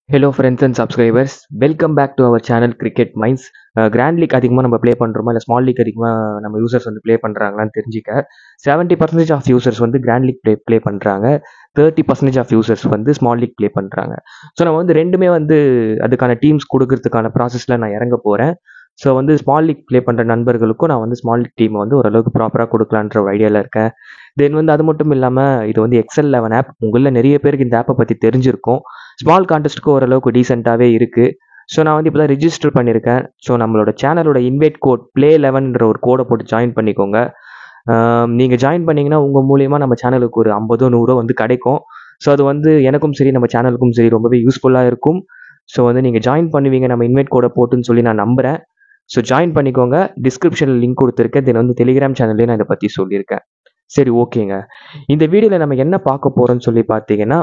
Hello friends and subscribers, welcome back to our channel cricket minds. Grand league அதிகமாக நம்ம play பண்ணுறோமா, இல்லை small league அதிகமாக நம்ம யூசர்ஸ் வந்து ப்ளே பண்ணுறாங்களான்னு தெரிஞ்சுக்க 70% ஆஃப் யூசர்ஸ் வந்து கிராண்ட் லீக் ப்ளே பண்ணுறாங்க. 30% ஆஃப் யூசர்ஸ் வந்து ஸ்மால் லீக் ப்ளே பண்ணுறாங்க. ஸோ நம்ம வந்து ரெண்டுமே வந்து அதுக்கான டீம்ஸ் கொடுக்கறதுக்கான ப்ராசஸில் நான் இறங்க போகிறேன். ஸோ வந்து ஸ்மால் லீக் ப்ளே பண்ணுற நண்பர்களுக்கும் நான் வந்து ஸ்மால் லீக் டீமை வந்து ஓரளவுக்கு ப்ராப்பராக கொடுக்கலான்ற ஒரு ஐடியாவில் இருக்கேன். தென் வந்து அது மட்டும் இல்லாமல் இது வந்து எக்ஸல் 11 ஆப். உங்களில் நிறைய பேருக்கு இந்த ஆப்பை பற்றி தெரிஞ்சிருக்கும். ஸ்மால் கான்டெஸ்ட்டுக்கு ஓரளவுக்கு டீசெண்டாகவே இருக்குது. ஸோ நான் வந்து இப்போ தான் ரிஜிஸ்டர் பண்ணியிருக்கேன். ஸோ நம்மளோட சேனலோட இன்வைட் கோட் play11ன்ற ஒரு கோடை போட்டு ஜாயின் பண்ணிக்கோங்க. நீங்கள் ஜாயின் பண்ணிங்கன்னா உங்கள் மூலியமாக நம்ம சேனலுக்கு ஒரு 50-100 வந்து கிடைக்கும். ஸோ அது வந்து எனக்கும் சரி நம்ம சேனலுக்கும் சரி ரொம்பவே யூஸ்ஃபுல்லாக இருக்கும். ஸோ வந்து நீங்கள் ஜாயின் பண்ணுவீங்க நம்ம இன்வைட் கோடை போட்டுன்னு சொல்லி நான் நம்புகிறேன். ஸோ ஜாயின் பண்ணிக்கோங்க. டிஸ்கிரிப்ஷனில் லிங்க் கொடுத்துருக்கேன். தென் வந்து டெலிகிராம் சேனல்லையும் நான் இதை பற்றி சொல்லியிருக்கேன். சரி, ஓகேங்க. இந்த வீடியோவில் நம்ம என்ன பார்க்க போகிறோம்னு சொல்லி பார்த்தீங்கன்னா,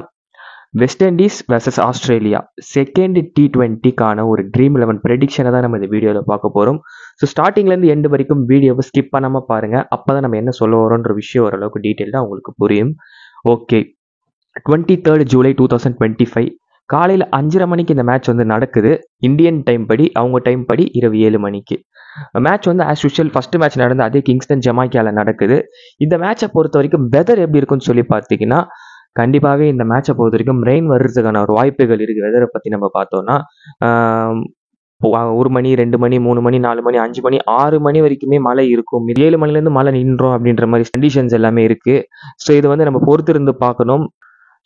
West Indies vs Australia second T20க்கான ஒரு ட்ரீம் 11 ப்ரெடிக்ஷனை தான் நம்ம இந்த வீடியோவில் பார்க்க போகிறோம். ஸோ ஸ்டார்டிங்லேருந்து எண்டு வரைக்கும் வீடியோவை ஸ்கிப் பண்ணாமல் பாருங்கள். அப்போ தான் நம்ம என்ன சொல்ல வரோன்ற விஷயம் ஓரளவுக்கு டீட்டெயில்டாக உங்களுக்கு புரியும். ஓகே, 23 ஜூலை 2025 காலையில் 5:30 மணிக்கு இந்த மேட்ச் வந்து நடக்குது. இந்தியன் டைம் படி, அவங்க டைம் படி இரவு 7 மணிக்கு. மேட்ச் வந்து ஆஸ் யூஷுவல் ஃபர்ஸ்ட் மேட்ச் நடந்து அதே கிங்ஸ்டன் ஜமாய்க்காவில் நடக்குது. இந்த மேட்சை பொறுத்த வரைக்கும் வெதர் எப்படி இருக்குன்னு சொல்லி பார்த்தீங்கன்னா, கண்டிப்பாகவே இந்த மேட்சை பொறுத்த வரைக்கும் ரெயின் வர்றதுக்கான ஒரு வாய்ப்புகள் இருக்குது. வெதரை பற்றி நம்ம பார்த்தோம்னா 1 மணி 2 மணி 3 மணி 4 மணி 5 மணி 6 மணி வரைக்குமே மழை இருக்கும். 7 மணிலேருந்து மழை நின்றோம் அப்படின்ற மாதிரி கண்டிஷன்ஸ் எல்லாமே இருக்குது. ஸோ இது வந்து நம்ம பொறுத்திருந்து பார்க்கணும்.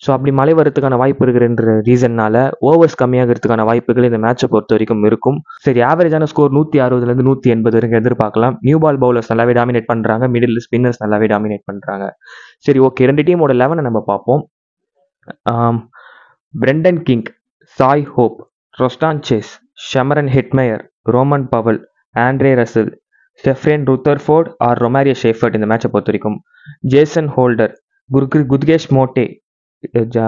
ஸோ அப்படி மழை வரதுக்கான வாய்ப்பு இருக்குன்ற ரீசன்னால ஓவர்ஸ் கம்மியாகிறதுக்கான வாய்ப்புகள் இந்த மேட்சை பொறுத்த வரைக்கும் இருக்கும். சரி, ஆவரேஜான ஸ்கோர் 160லேருந்து 180 வரைக்கும் எதிர்பார்க்கலாம். நியூ பால் பவுலர்ஸ் நல்லாவே டாமினேட் பண்ணுறாங்க. மிடில் ஸ்பின்னர்ஸ் நல்லாவே டாமினேட் பண்ணுறாங்க. சரி, ஓகே, ரெண்டு டீமோட 11 நம்ம பார்ப்போம். Brandon King, Shai Hope, Roston Chase, Shimron Hetmyer, Rovman Powell, Andre Russell, Sherfane Rutherford or Romario Shepherd இந்த மேட்சை பொறுத்த வரைக்கும். Jason Holder, Gudakesh Motie,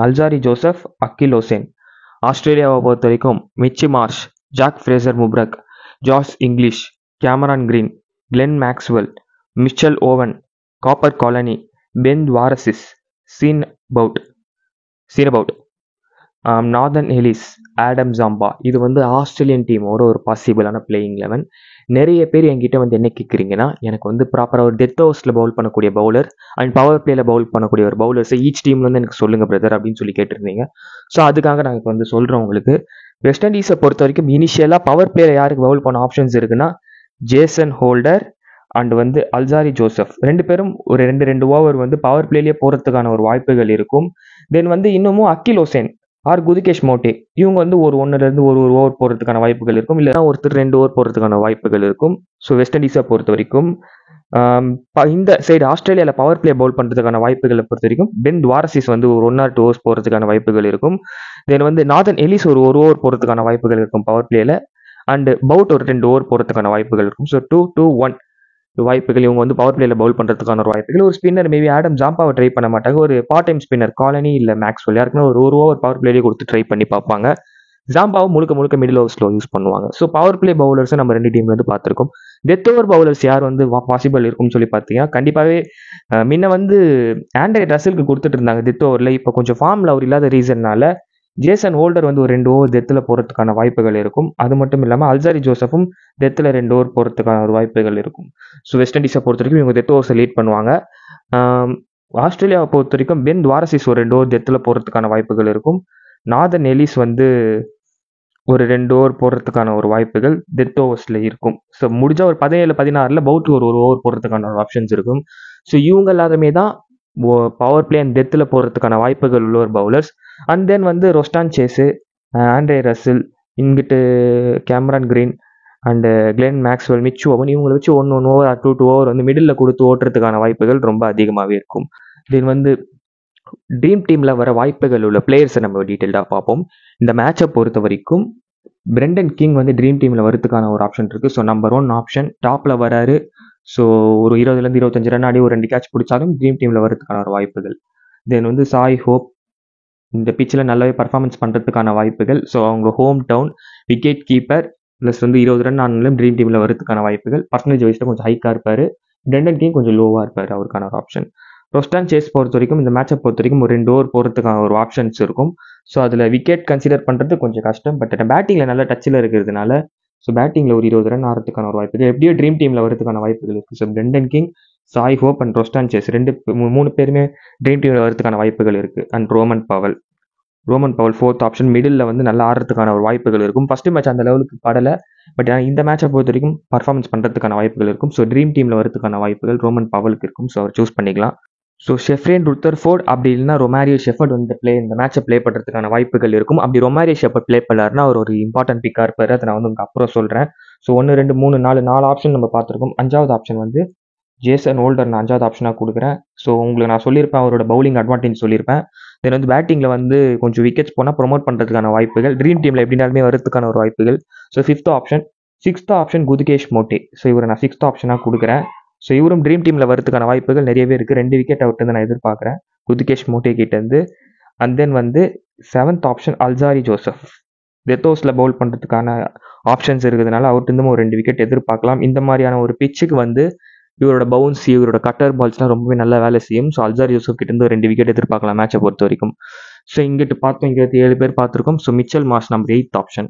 Alzarri Joseph, Akeal Hosein. ஆஸ்திரேலியாவை பொறுத்த வரைக்கும் Mitch Marsh, Jake Fraser McGurk, Josh Inglis, Cameron Green, Glenn Maxwell, Mitchell Owen, Cooper காலனி, pen வாரசிஸ், சீனபவுட், northern Ellis, Adam Zampa. இது வந்து ஆஸ்திரேலியன் டீமோட ஒரு பாசிபிளான பிளேயிங் 11. நிறைய பேர் என்கிட்ட வந்து என்ன கேட்குறீங்கன்னா, எனக்கு வந்து ப்ராப்பராக ஒரு டெத் ஓவர்ஸில் பவுல் பண்ணக்கூடிய பவுலர் அண்ட் பவர் பிளேயில் பவுல் பண்ணக்கூடிய ஒரு பவுலர்ஸை ஈச் டீம்ல வந்து எனக்கு சொல்லுங்க பிரதர் அப்படின்னு சொல்லி கேட்டிருந்தீங்க. ஸோ அதுக்காக நான் இப்போ வந்து சொல்கிறேன் உங்களுக்கு. வெஸ்ட் இண்டீஸை பொறுத்த வரைக்கும் இனிஷியலாக பவர் பிளேயில் யாருக்கு பவுல் பண்ண ஆப்ஷன்ஸ் இருக்குன்னா, ஜேசன் ஹோல்டர் அண்ட் வந்து அல்சாரி ஜோசப். ரெண்டு பேரும் ஒரு 2 ஓவர் வந்து பவர் பிளேலேயே போகிறதுக்கான ஒரு வாய்ப்புகள் இருக்கும். தென் வந்து இன்னமும் அக்கில் ஹோசேன் ஆர் குத்கேஷ் மோட்டே, இவங்க வந்து ஒரு 1லேருந்து ஒரு ஓவர் போகிறதுக்கான வாய்ப்புகள் இருக்கும். இல்லைனா ஒருத்தர் 2 ஓவர் போகிறதுக்கான வாய்ப்புகள் இருக்கும். ஸோ வெஸ்ட் இண்டீஸை பொறுத்த வரைக்கும் இந்த சைடு ஆஸ்திரேலியாவில் பவர் பிளே பவுல் பண்ணுறதுக்கான வாய்ப்புகளை பொறுத்த வரைக்கும் பென் வாரசிஸ் வந்து ஒரு 1 or 2 ஓவர்ஸ் போகிறதுக்கான வாய்ப்புகள் இருக்கும். தென் வந்து நார்தன் எலிஸ் ஒரு ஓவர் போகிறதுக்கான வாய்ப்புகள் இருக்கும் பவர் பிளேயில். அண்ட் பவுட் ஒரு 2 ஓவர் போகிறதுக்கான வாய்ப்புகள் இருக்கும். ஸோ 2-2-1 வாய்ப்புகள். இவங்க வந்து பவர் பிளேல பவுல் பண்ணுறதுக்கான ஒரு வாய்ப்புகள். ஒரு ஸ்பின்னர் மேபி ஆடம் ஜாம்பாவை ட்ரை பண்ண மாட்டாங்க. ஒரு பார்ட் டைம் ஸ்பின்னர் காலனி இல்லை மேக்ஸ்வெல் யாருக்குன்னா ஒரு ஓவர் பவர் பிளேலேயே கொடுத்து ட்ரை பண்ணி பார்ப்பாங்க. ஜாம்பாவை முழுக்க மிடில் ஓவர்ஸ்ல யூஸ் பண்ணுவாங்க. ஸோ பவர் பிளே பவுலர்ஸை நம்ம 2 டீம்ல வந்து பார்த்துருக்கோம். டெத் ஓவர் பவுலர்ஸ் யார் வந்து பாசிபிள் இருக்கும்னு சொல்லி பார்த்தீங்கன்னா, கண்டிப்பாகவே முன்ன வந்து ஆண்ட்ரே ரசலுக்கு கொடுத்துட்டு இருந்தாங்க டெத் ஓவரில். இப்போ கொஞ்சம் ஃபார்மில் அவர் இல்லாத ரீசன்னால ஜேசன் ஹோல்டர் வந்து ஒரு 2 ஓவர் டெத்தில் போகிறதுக்கான வாய்ப்புகள் இருக்கும். அது மட்டும் இல்லாமல் அல்சாரி ஜோசப்பும் டெத்தில் 2 ஓவர் போகிறதுக்கான ஒரு வாய்ப்புகள் இருக்கும். ஸோ வெஸ்ட் இண்டீஸை பொறுத்த வரைக்கும் இவங்க டெத் ஓவர்ஸை லீட் பண்ணுவாங்க. ஆஸ்திரேலியாவை பொறுத்த வரைக்கும் பென் வாரசிஸ் ஒரு 2 ஓவர் டெத்தில் போகிறதுக்கான வாய்ப்புகள் இருக்கும். நார்தன் எலிஸ் வந்து ஒரு 2 ஓவர் போடுறதுக்கான ஒரு வாய்ப்புகள் டெத் ஓவர்ஸில் இருக்கும். ஸோ முடிஞ்ச ஒரு 17-16 பவுட் ஒரு ஓவர் போடுறதுக்கான ஒரு ஆப்ஷன்ஸ் இருக்கும். ஸோ இவங்க எல்லாருமே தான் பவர் பிளே அண்ட் டெத்தில் போகிறதுக்கான வாய்ப்புகள் உள்ள ஒரு பவுலர்ஸ். அண்ட் தென் வந்து ரொஸ்டான் சேஸு, ஆண்ட்ரே ரசில், இங்கிட்டு Cameron Green and Glenn Maxwell, Mitch Owen, இவங்களை வச்சு 1 ஓவர் 2 ஓவர் வந்து மிடில் கொடுத்து ஓட்டுறதுக்கான வாய்ப்புகள் ரொம்ப அதிகமாகவே இருக்கும். தென் வந்து ட்ரீம் டீமில் வர வாய்ப்புகள் உள்ள பிளேயர்ஸை நம்ம டீட்டெயில்டாக பார்ப்போம். இந்த மேட்சை பொறுத்த வரைக்கும் பிரெண்டன் கிங் வந்து ட்ரீம் டீமில் வரதுக்கான ஒரு ஆப்ஷன் இருக்குது. ஸோ நம்பர் 1 ஆப்ஷன் டாப்பில் வராரு. ஸோ ஒரு 20லேருந்து 25 ரன் ஆடி ஒரு 2 கேட்ச் பிடிச்சாலும் ட்ரீம் டீமில் வரதுக்கான ஒரு வாய்ப்புகள். தென் வந்து சாய் ஹோப் இந்த பிச்சில் நல்லாவே பர்ஃபார்மன்ஸ் பண்ணுறதுக்கான வாய்ப்புகள். ஸோ அவங்க home town wicket keeper plus வந்து 20 ரன் ஆனாலும் ட்ரீம் டீமில் வரதுக்கான வாய்ப்புகள். பர்சன்டேஜ் வைஸில் கொஞ்சம் ஹைக்காக இருப்பார். பிரெண்டன் கிங் கொஞ்சம் லோவாக இருப்பார், அவருக்கான ஒரு ஆப்ஷன். ரொஸ்டான் சேஸ் பொறுத்த வரைக்கும் இந்த மேட்சை பொறுத்த வரைக்கும் ஒரு 2 ஓவர் போகிறதுக்கான ஒரு ஆப்ஷன்ஸ் இருக்கும். ஸோ அதில் விக்கெட் கன்சிடர் பண்ணுறது கொஞ்சம் கஷ்டம். பட் பேட்டிங்கில் நல்ல டச்சில் இருக்கிறதுனால ஸோ பேட்டிங்கில் ஒரு 20 ரன் ஆகிறதுக்கான ஒரு வாய்ப்பு இருக்குது. எப்படியோ ட்ரீம் டீமில் வரதுக்கான வாய்ப்புகள் இருக்குது. So Brandon King, Shai Hope and Roston Chase 3 பேருமே ட்ரீம் டீமில் வரதுக்கான வாய்ப்புகள் இருக்குது. And Rovman Powell 4th option middle வந்து நல்லா ஆடுறதுக்கான ஒரு வாய்ப்புகள் இருக்கும். ஃபர்ஸ்ட் மேட்ச் அந்த லெவலுக்கு படலை. பட் இந்த மேட்சை பொறுத்த வரைக்கும் பர்ஃபார்மன்ஸ் பண்ணுறதுக்கான வாய்ப்புகள் இருக்கும். ஸோ ட்ரீம் டீமில் வரதுக்கான வாய்ப்புகள் ரோமன் பவலுக்கு இருக்கும். ஸோ அவர் சூஸ் பண்ணிக்கலாம். ஸோ ஷெஃப்ரேன் ருத்தர்ஃபோர்ட் அப்படி இல்லைனா ரொமாரியோ ஷெஃபர்ட் வந்து இந்த மேட்சை ப்ளே பண்ணுறதுக்கான வாய்ப்புகள் இருக்கும். அப்படி ரொமாரியோ ஷெஃபர்ட் ப்ளே பண்ணாருன்னா அவர் ஒரு இம்பார்ட்டன்ட் பிக்காக இருப்பார். அதை நான் வந்து உங்களுக்கு அப்புறம் சொல்கிறேன். ஸோ 1 2 3 4 ஆப்ஷன் நம்ம பார்த்துருக்கோம். 5வது ஆப்ஷன் வந்து ஜேசன் ஹோல்டர் நான் 5வது ஆப்ஷனாக கொடுக்குறேன். ஸோ உங்களுக்கு நான் சொல்லியிருப்பேன் அவரோட பவுலிங் அட்வான்டேஜ் சொல்லியிருப்பேன். தென் வந்து பேட்டிங்கில் வந்து கொஞ்சம் விக்கெட்ஸ் போனால் ப்ரொமோட் பண்ணுறதுக்கான வாய்ப்புகள் ட்ரீம் டீமில் எப்படினாலுமே வரதுக்கான ஒரு வாய்ப்புகள். So 5th option 6th option Gudakesh Motie. So இவரை நான் 6th ஆப்ஷனாக கொடுக்குறேன். ஸோ இவரும் ட்ரீம் டீமில் வரதுக்கான வாய்ப்புகள் நிறையவே இருக்குது. 2 விக்கெட் அவர்கிட்ட நான் எதிர்பார்க்குறேன் குதுகேஷ் மோட்டே கிட்டேருந்து. அண்ட் தென் வந்து 7th option Alzarri Joseph. Death ஓவர்ஸில் பவுல் பண்ணுறதுக்கான ஆப்ஷன்ஸ் இருக்கிறதுனால அவர்கிட்ட ஒரு 2 விக்கெட் எதிர்பார்க்கலாம். இந்த மாதிரியான ஒரு பிச்சுக்கு வந்து இவரோட பவுன்ஸ் இவரோட கட்டர் பால்ஸ்லாம் ரொம்பவே நல்லா வேலை செய்யும். ஸோ அல்சாரி ஜோசப் கிட்டேருந்து ஒரு 2 விக்கெட் எதிர்பார்க்கலாம் மேட்சை பொறுத்த வரைக்கும். ஸோ இங்கிட்டு பார்த்தோம் 27 பேர் பார்த்துருக்கோம். So Mitchell Marsh number 8th option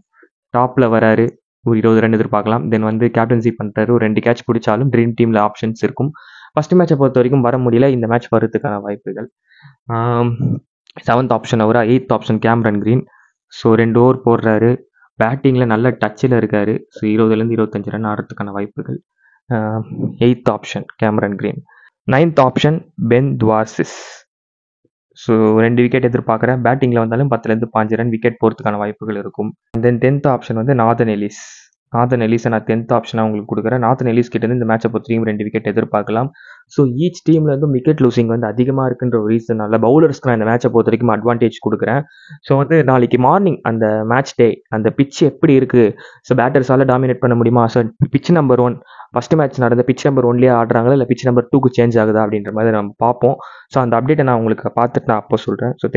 டாப்பில் வராரு. ஒரு 20 ரன் எதிர்பார்க்கலாம். தென் வந்து கேப்டன்சி பண்ணுறாரு. ஒரு 2 கேட்ச் பிடிச்சாலும் ட்ரீம் டீமில் ஆப்ஷன்ஸ் இருக்கும். ஃபர்ஸ்ட் மேட்சை பொறுத்த வரைக்கும் வர முடியல. இந்த மேட்ச் வரதுக்கான வாய்ப்புகள். 7th ஆப்ஷன் அவரா 8th option Cameron green. So 2 over போடுறாரு. பேட்டிங்கில் நல்ல டச்சில் இருக்காரு. ஸோ 20லேருந்து 25 ரன் ஆடுறதுக்கான வாய்ப்புகள். 8th option Cameron Green. 9th option Ben Dwarshuis. So 2 wicket எதிர்பார்க்குறேன். பேட்டிங்கில் வந்தாலும் 10லேருந்து 15 ரன் விக்கெட் போகிறதுக்கான வாய்ப்புகள் இருக்கும். தென் 10th ஆப்ஷன் வந்து நாதன் எலிஸ். நாதன் எலிஸை நான் 10th ஆப்ஷனாக உங்களுக்கு கொடுக்குறேன். நாதன் எலிஸ் கிட்டேருந்து இந்த மேட்சை பொறுத்தவரைக்கும் 2 விக்கெட் எதிர்பார்க்கலாம். ஸோ ஈச் டீமில் வந்து விக்கெட் லூசிங் வந்து அதிகமாக இருக்குன்ற ஒரு ரீசனால பவுலர்ஸ்க்கு நான் இந்த மேட்சை பொறுத்த வரைக்கும் அட்வான்டேஜ் கொடுக்குறேன். ஸோ வந்து நாளைக்கு மார்னிங் அந்த மேட்ச் டே அந்த பிச் எப்படி இருக்குது, ஸோ பேட்டர்ஸால் டாமினேட் பண்ண முடியுமா, so pitch number 1 first match நடந்த பிச் நம்பர் 1லேயே ஆடுறாங்களா இல்லை பிச் நம்பர் 2க்கு சேஞ்ச் ஆகுதா அப்படின்ற மாதிரி நம்ம பார்ப்போம். ஸோ அந்த அப்டேட்டை நான் உங்களுக்கு பார்த்துட்டு நான் அப்போ சொல்கிறேன். So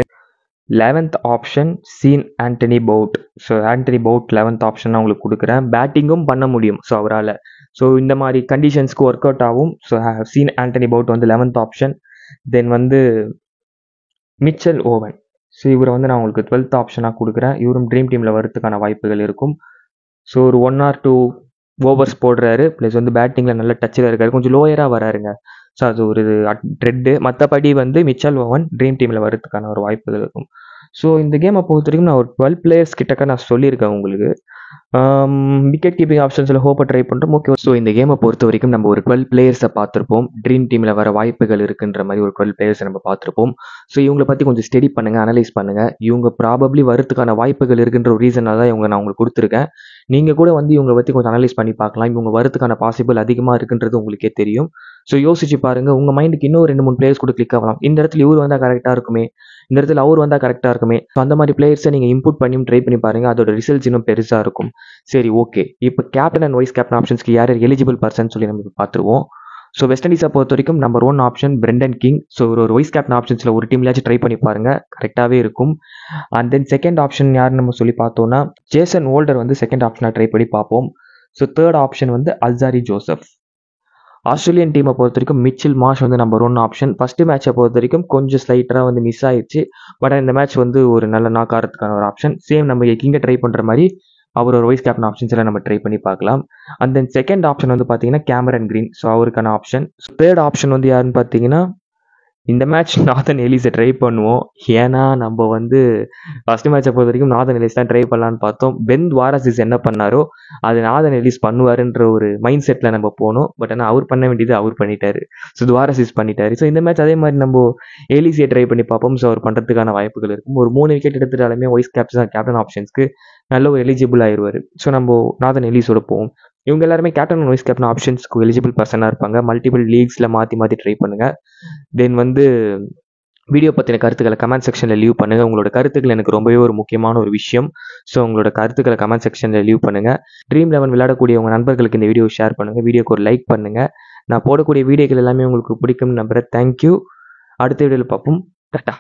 11th option Sean Anthony Abbott. So Anthony Abbott 11th option நான் உங்களுக்கு கொடுக்குறேன். பேட்டிங்கும் பண்ண முடியும் ஸோ அவரால். ஸோ இந்த மாதிரி கண்டிஷன்ஸ்க்கு ஒர்க் அவுட் ஆகும். ஸோ சீன் ஆண்டனி பவுட் வந்து 11th ஆப்ஷன். தென் வந்து மிச்சல் ஓவன். ஸோ இவரை வந்து நான் உங்களுக்கு 12th ஆப்ஷனாக கொடுக்குறேன். இவரும் ட்ரீம் டீமில் வரதுக்கான வாய்ப்புகள் இருக்கும். ஸோ ஒரு 1 or 2 ஓவர்ஸ் போடுறாரு. ப்ளஸ் வந்து பேட்டிங்கில் நல்ல டச்சில் இருக்காரு. கொஞ்சம் லோயராக வராருங்க. ஸோ அது ஒரு ட்ரெட்டு. மற்றபடி வந்து மிச்சல் ஓவன் ட்ரீம் டீமில் வரதுக்கான ஒரு வாய்ப்புகள் இருக்கும். ஸோ இந்த கேமை பொறுத்த வரைக்கும் நான் ஒரு 12 பிளேயர்ஸ் கிட்டக்க நான் சொல்லியிருக்கேன் உங்களுக்கு. விக்கெட் கீப்பிங் ஆப்ஷன்ஸில் ஹோப்பை ட்ரை பண்ணுறோம். ஓகே. ஸோ இந்த கேமை பொறுத்த வரைக்கும் நம்ம ஒரு 12 பிளேயர்ஸை பார்த்துருப்போம். ட்ரீம் டீமில் வர வாய்ப்புகள் இருக்குன்ற மாதிரி ஒரு 12 பிளேயர்ஸை நம்ம பார்த்துருப்போம். ஸோ இவங்களை பற்றி கொஞ்சம் ஸ்டடி பண்ணுங்கள், அனலைஸ் பண்ணுங்கள். இவங்க ப்ராபப்ளி வரதுக்கான வாய்ப்புகள் இருக்குன்ற ஒரு ரீசனாக தான் இவங்க நான் உங்களுக்கு கொடுத்துருக்கேன். நீங்கள் கூட வந்து இவங்களை பற்றி கொஞ்சம் அனலைஸ் பண்ணி பார்க்கலாம். இவங்க வரதுக்கான பாசிபிள் அதிகமாக இருக்குன்றது உங்களுக்கே தெரியும். ஸோ யோசிச்சு பாருங்கள். உங்கள் மைண்டுக்கு இன்னும் 2-3 பிளேயர்ஸ் கூட கிளிக் ஆகலாம். இந்த இடத்துல இவர் வந்தால் கரெக்டாக இருக்குமே, இந்த இடத்துல அவர் வந்தால் கரெக்டாக இருக்குமே. ஸோ அந்த மாதிரி பிளேயர்ஸை நீங்கள் இன்புட் பண்ணியும் ட்ரை பண்ணி பாருங்கள். அதோட ரிசல்ட்ஸ் இன்னும் பெருசாக இருக்கும். சரி, ஓகே. இப்போ கேப்டன் அண்ட் வைஸ் கேப்டன் ஆப்ஷன்ஸ்க்கு யார் எலிஜிபிள் பர்சன் சொல்லி நம்ம பார்த்துருவோம். ஸோ வெஸ்ட் இண்டீஸை பொறுத்த வரைக்கும் number 1 option Brendan king. So ஒரு வைஸ் கேப்டன் ஆப்ஷன்ஸில் ஒரு டீம்லாச்சும் ட்ரை பண்ணி பாருங்கள், கரெக்டாகவே இருக்கும். அண்ட் தென் செகண்ட் ஆப்ஷன் யாருன்னு நம்ம சொல்லி பார்த்தோம்னா ஜேசன் ஹோல்டர் வந்து செகண்ட் ஆப்ஷனாக ட்ரை பண்ணி பார்ப்போம். ஸோ தேர்ட் ஆப்ஷன் வந்து அல்சாரி ஜோசப். ஆஸ்திரேலியன் டீமை பொறுத்த வரைக்கும் மிச்சில் மார்ஷ் வந்து நம்பர் 1 ஆப்ஷன். ஃபஸ்ட்டு மேட்சை பொறுத்த வரைக்கும் கொஞ்சம் ஸ்லைட்டராக வந்து மிஸ் ஆயிடுச்சு. பட் இந்த மேட்ச் வந்து ஒரு நல்ல நாக் ஆகிறதுக்கான ஒரு ஆப்ஷன். சேம் நம்ம கிங்கை ட்ரை பண்ணுற மாதிரி அவர் ஒரு வைஸ் கேப்டன் ஆப்ஷன்ஸ் எல்லாம் நம்ம ட்ரை பண்ணி பார்க்கலாம். அண்ட் தென் செகண்ட் ஆப்ஷன் வந்து பார்த்தீங்கன்னா கேமரன் கிரீன். ஸோ அவருக்கான ஆப்ஷன். தேர்ட் ஆப்ஷன் வந்து யாருன்னு பார்த்தீங்கன்னா இந்த மேட்ச் நாதன் எலிஸை ட்ரை பண்ணுவோம். ஏன்னா நம்ம வந்து ஃபஸ்ட் மேட்சை பொறுத்த வரைக்கும் நாதன் எலிஸ் தான் ட்ரை பண்ணலான்னு பார்த்தோம். பென் துவாரசிஸ் என்ன பண்ணாரோ அது நாதன் எலிஸ் பண்ணுவாருன்ற ஒரு மைண்ட் செட்டில் நம்ம போனோம். பட் ஆனால் அவர் பண்ண வேண்டியது அவர் பண்ணிட்டாரு. ஸோ துவாரசிஸ் பண்ணிட்டாரு. ஸோ இந்த மேட்ச் அதே மாதிரி நம்ம எலிஸியை ட்ரை பண்ணி பார்ப்போம். ஸோ அவர் பண்ணுறதுக்கான வாய்ப்புகள் இருக்கும். ஒரு 3 விக்கெட் எடுத்துட்டாலுமே வைஸ் கேப்டன் ஆப்ஷன்ஸ்க்கு நல்ல ஒரு எலிஜிபிள் ஆயிடுவார். ஸோ நம்ம நாதன் எலிஸோட போவோம். இவங்க எல்லாருமே கேப்டன் அண்ட் வைஸ் கேப்டன் ஆப்ஷன்ஸ்க்கு எலிஜிபிள் பர்சனாக இருப்பாங்க. மல்டிபிள் லீக்ஸில் மாற்றி ட்ரை பண்ணுங்கள். தென் வந்து வீடியோ பற்றின கருத்துக்களை கமெண்ட் செக்ஷனில் லீவ் பண்ணுங்கள். உங்களோட கருத்துக்கள் எனக்கு ரொம்பவே ஒரு முக்கியமான ஒரு விஷயம். ஸோ உங்களோட கருத்துக்களை கமெண்ட் செக்ஷனில் லீவ் பண்ணுங்கள். ட்ரீம் 11 விளையாடக்கூடிய உங்கள் நண்பர்களுக்கு இந்த வீடியோ ஷேர் பண்ணுங்கள். வீடியோக்கு ஒரு லைக் பண்ணுங்கள். நான் போடக்கூடிய வீடியோக்கள் எல்லாமே உங்களுக்கு பிடிக்கும்னு நம்புகிறேன். தேங்க்யூ. அடுத்த வீடியோவில் பார்ப்போம். டாடா.